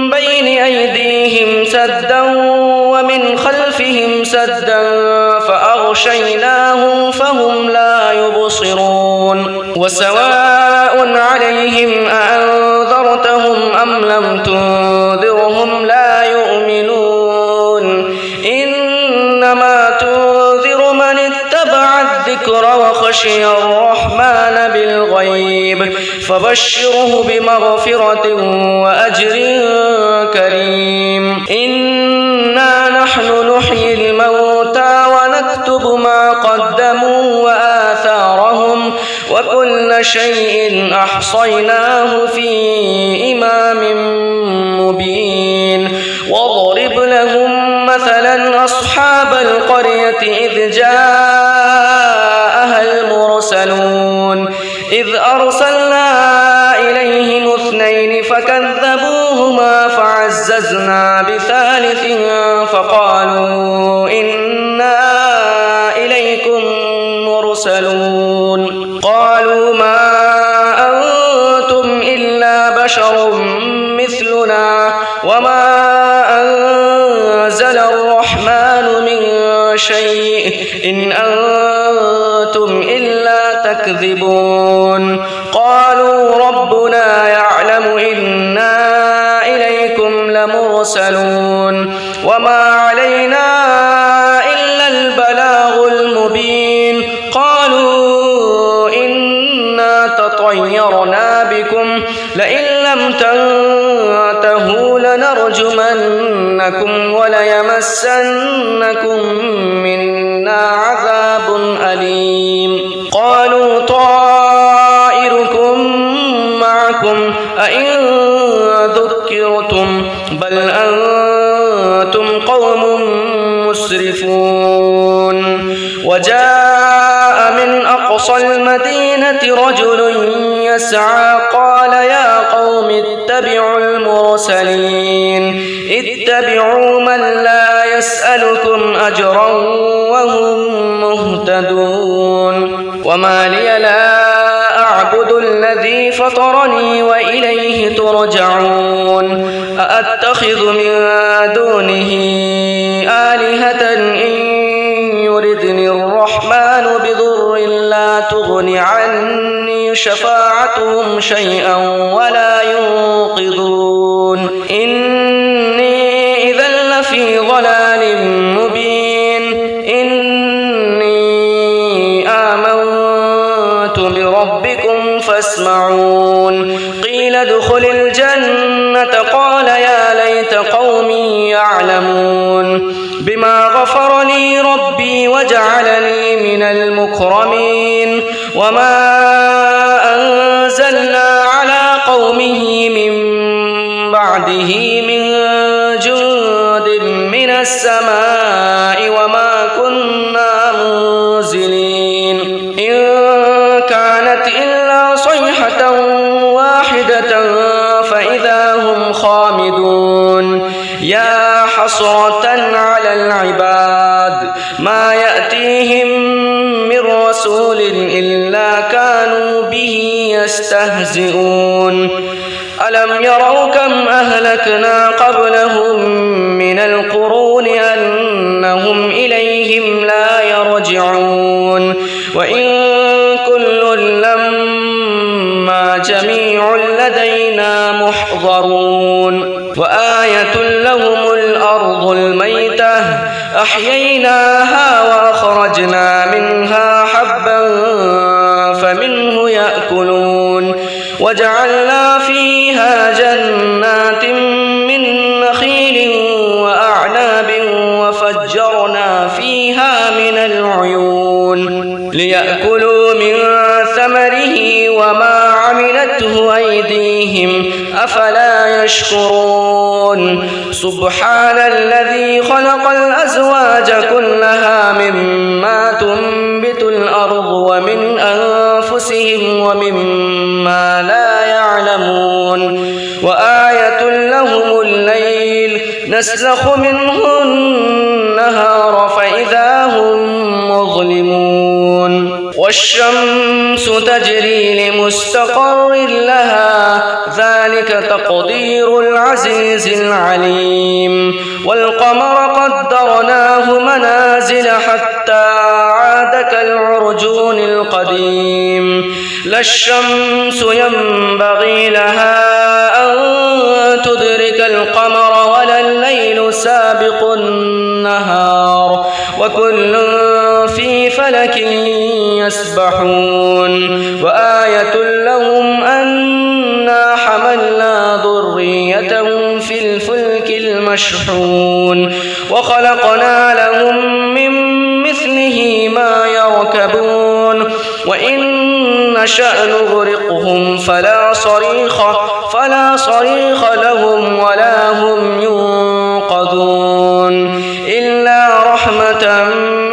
بين أيديهم سدا ومن خلفهم سدا فأغشيناهم فهم لا يبصرون وسواء عليهم أأنذرتهم أم لم تنذرهم لا يؤمنون إنما تنذر من اتبع الذكر وخشي الرحمن بالغيب فبشره بمغفرة وأجر كريم إنا نحن نحيي الموتى ونكتب ما قدموا وآثارهم وكل شيء أحصيناه في إمام مبين واضرب لهم مثلا أصحاب القرية إذ جاءها المرسلون إذ أرسلنا إليهم اثنين فكذبوهما فعززنا بثالث فقالوا إنا إليكم مرسلون قالوا ما أنتم إلا بشر مثلنا وما أنزل الرحمن من شيء إن أنتم إلا تكذبون قالوا ربنا يعلم إنا إليكم لمرسلون وما علينا إلا البلاغ المبين قالوا إنا تطيرنا بكم لئن لم تنتهوا لنرجمنكم وليمسنكم منا عذاب أليم قالوا طائركم معكم أئن ذكرتم بل أنتم قوم مسرفون وجاء من أقصى المدينة رجل يسعى قال يا قوم اتبعوا المرسلين اتبعوا من لا يسألكم أجرا وهم مهتدون وما لي لا أعبد الذي فطرني وإليه ترجعون أأتخذ من دونه آلهة إن يردني الرحمن بضر لا تغن عني شفاعتهم شيئا ولا ينقذون إني إذا لفي ضلال مبين إني آمنت بربكم فاسمعون قيل ادخل الجنة قال يا ليت قومي يعلمون بما غفر لي ربي وجعلني من المكرمين وما أنزلنا على قومه من بعده من جند من السماء وما كنا منزلين إن كانت إلا صيحة واحدة فإذا هم خامدون يا حسرة على العباد ما يأتيهم من رسول إلا كانوا به يستهزئون ألم يروا كم أهلكنا قبلهم من القرون أنهم إليهم لا يرجعون وإن كل لما جميع لدينا محضرون وآية لهم الأرض الميتة أحييناها وأخرجنا منها حبا فمنه يأكلون وجعلنا فيها جنات من نخيل وأعناب وفجرنا فيها من العيون ليأكلوا من ثمره وما عملته أيديهم أفلا يشكرون سبحان الذي خلق الأزواج كلها مما تنبت الأرض ومن أنفسهم ومما لا يعلمون وآية لهم الليل نسلخ منه النهار فإذا هم مظلمون والشمس تجري لمستقر لها ذلك تقدير العزيز العليم والقمر قدرناه منازل حتى عاد كالعرجون القديم لا الشمس ينبغي لها أن تدرك القمر ولا الليل سابق النهار وكل في فلك يسبحون وآية لهم أنا حملنا ذريتهم في الفلك المشحون وخلقنا لهم من مثله ما يركبون وإن نشأ نغرقهم فلا صريخ لهم ولا هم ينقذون إلا رحمة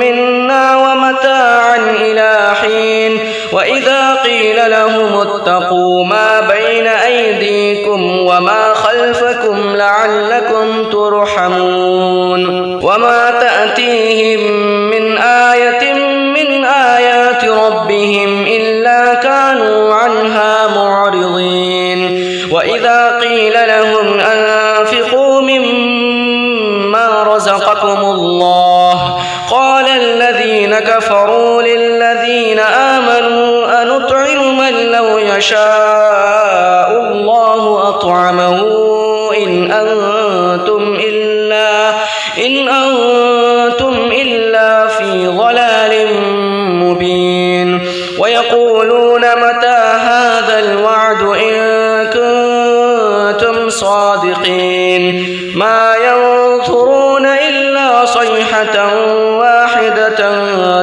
منا ومتاعا إلى حين وإذا قيل لهم اتقوا ما بين أيديكم وما خلفكم لعلكم ترحمون وما تأتيهم من آية من آيات ربهم إلا كانوا عنها معرضين وإذا قيل لهم أنفقوا مما رزقكم الله قال الذين كفروا للذين آمنوا أنطعم من لو يشاء الله أطعمه إن أنتم إلا في ضلال مبين ويقولون متى هذا الوعد إن كنتم صادقين ما ينظرون إلا صيحة واحدة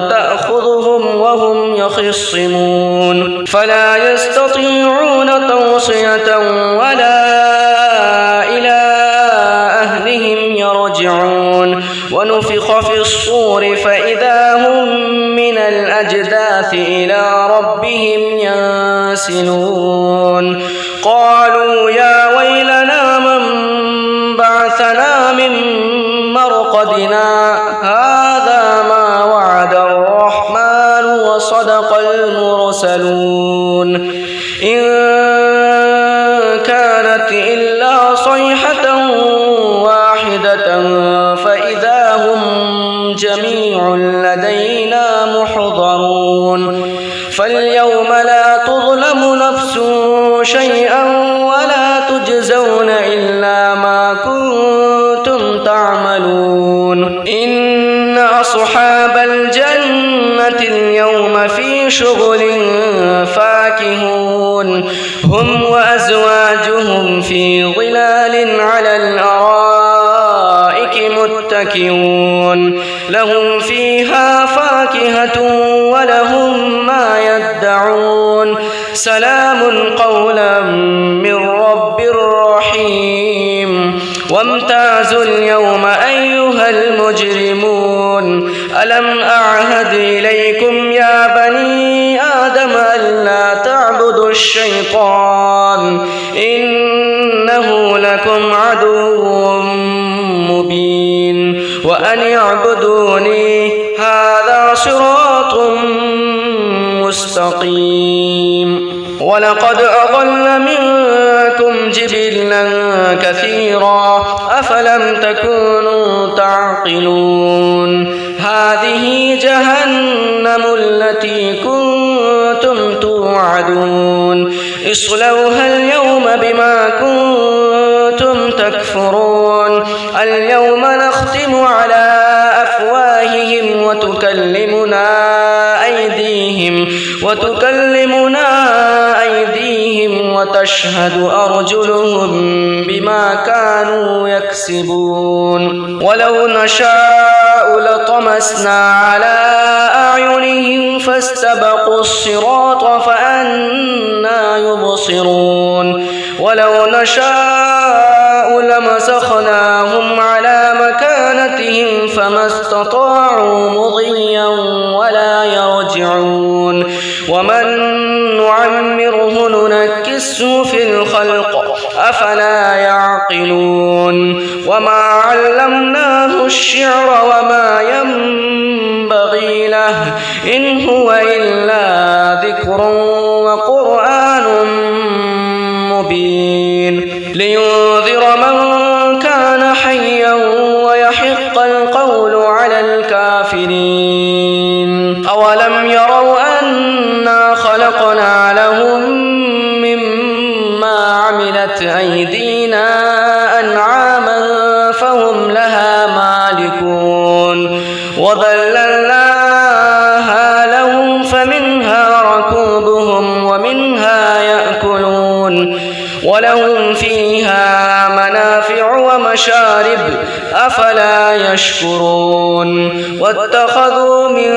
تأخذهم وهم يخصمون فلا يستطيعون توصية ولا إلى أهلهم يرجعون ونفخ في الصور فإذا هم من الأجداث إلى ربهم ينسلون قالوا يا ويلنا من بعثنا من مرقدنا هذا ما وعد الرحمن وصدق المرسلون إن كانت إلا صيحة واحدة فإذا هم جميع لدينا محضرون فاليوم لا تظلم نفس شيئا ولا تجزون إلا ما كنتم تعملون إن أصحاب الجنة اليوم في شغل فاكهون هم وأزواجهم في ظلال على الأرائك متكئون لهم فيها فاكهة ولهم ما يدعون سلام قولا من رب رحيم وامتازوا اليوم أيها المجرمون ألم أعهد إليكم يا بني آدم ألا تعبدوا الشيطان إنه لكم عدو مبين وأن اعبدوني هذا صراط مستقيم ولقد أضل منكم جبلا كثيرا أفلم تكونوا تعقلون هذه جهنم التي كنتم توعدون اصلوها اليوم بما كنتم تكفرون اليوم نختم على أفواههم وتكلمنا أيديهم وتشهد أرجلهم بما كانوا يكسبون ولو نشاء لطمسنا على أعينهم فاستبقوا الصراط فأنى يبصرون ولو نشاء لمسخناهم على مكانتهم فما استطاعوا مضيا ولا يرجعون ومن نعمره ننكسه في الخلق أفلا يعقلون وما علمناه الشعر وما ينبغي له إن هو إلا ذكر وقرآن مبين لينذر من كان حيا ويحق القول على الكافرين أولم يروا أنا خلقنا لهم مما عملت أيدينا أنعاما فهم لها مالكون وذللناها لهم فمنها ركوبهم ومنها يأكلون ولهم فيها منافع ومشارب أفلا يشكرون واتخذوا من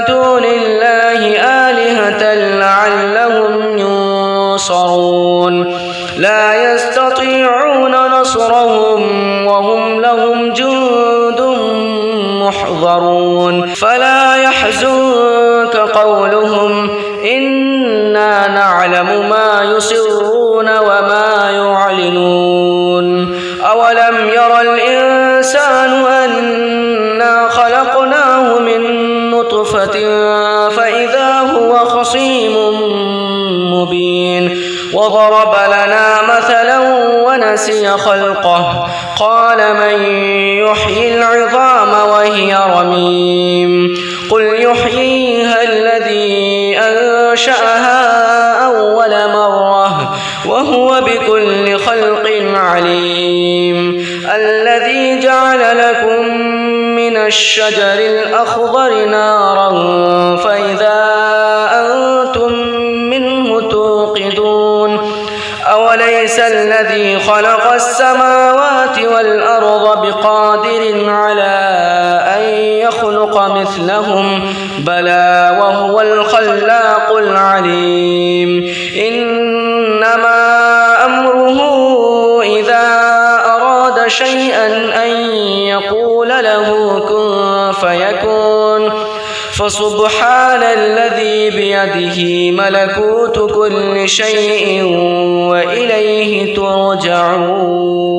دون الله آلهة لعلهم ينصرون لا يستطيعون نصرهم وهم لهم جند محضرون فلا يحزنك قولهم إنا نعلم ما يصرون يسرون وما يعلنون أولم ير الإنسان أنا خلقناه من نطفة فإذا هو خصيم مبين وضرب لنا مثلا ونسي خلقه قال من يحيي العظام وهي رميم قل يحييها الذي أنشأها أول مرة وهو بكل خلق عليم الذي جعل لكم من الشجر الأخضر نارا فإذا أنتم منه توقدون أوليس الذي خلق السماوات والأرض بقادر على أن يخلق مثلهم بلى وهو الخلاق العليم إنما أمره إذا أراد شيئا أن يقول له كن فيكون فسبحان الذي بيده ملكوت كل شيء وإليه ترجعون.